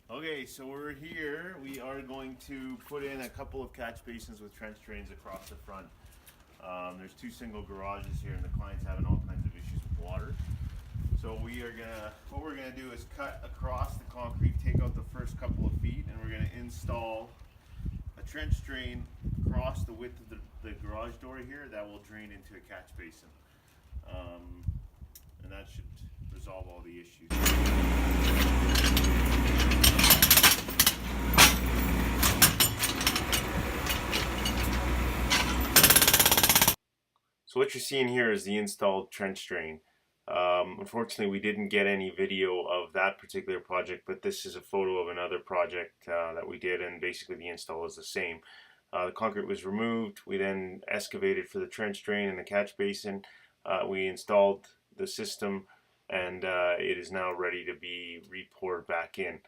Okay, so we're here. We are going to put in a couple of catch basins with trench drains across the front. There's two single garages here, and the client's having all kinds of issues with water. So what we're gonna do is cut across the concrete, take out the first couple of feet, and we're gonna install a trench drain across the width of the garage door here that will drain into a catch basin. And that should resolve all the issues. So what you're seeing here is the installed trench drain. Unfortunately, we didn't get any video of that particular project, but this is a photo of another project that we did, and basically the install is the same. The concrete was removed. We then excavated for the trench drain and the catch basin. We installed the system, and it is now ready to be re-poured back in.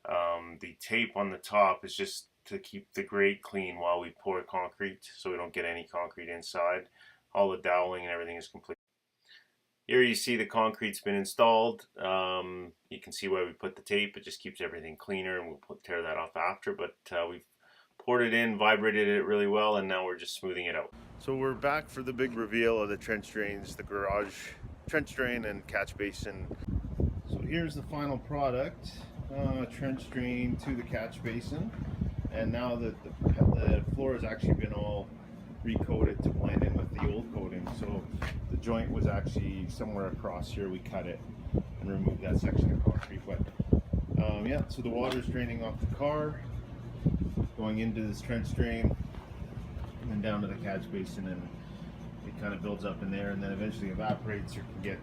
The tape on the top is just to keep the grate clean while we pour concrete, so we don't get any concrete inside. All the doweling and everything is complete. Here you see the concrete's been installed. You can see why we put the tape. It just keeps everything cleaner, and we'll tear that off after. But we've poured it in, vibrated it really well, and now we're just smoothing it out. So we're back for the big reveal of the trench drains, the garage trench drain and catch basin. So here's the final product, trench drain to the catch basin. And now the floor has actually been all recoated to blend in with the old coating. So the joint was actually somewhere across here. We cut it and removed that section of concrete. But yeah, so the water's draining off the car, going into this trench drain, and then down to the catch basin, and it kind of builds up in there, and then eventually evaporates or can get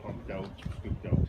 pumped out, scooped out.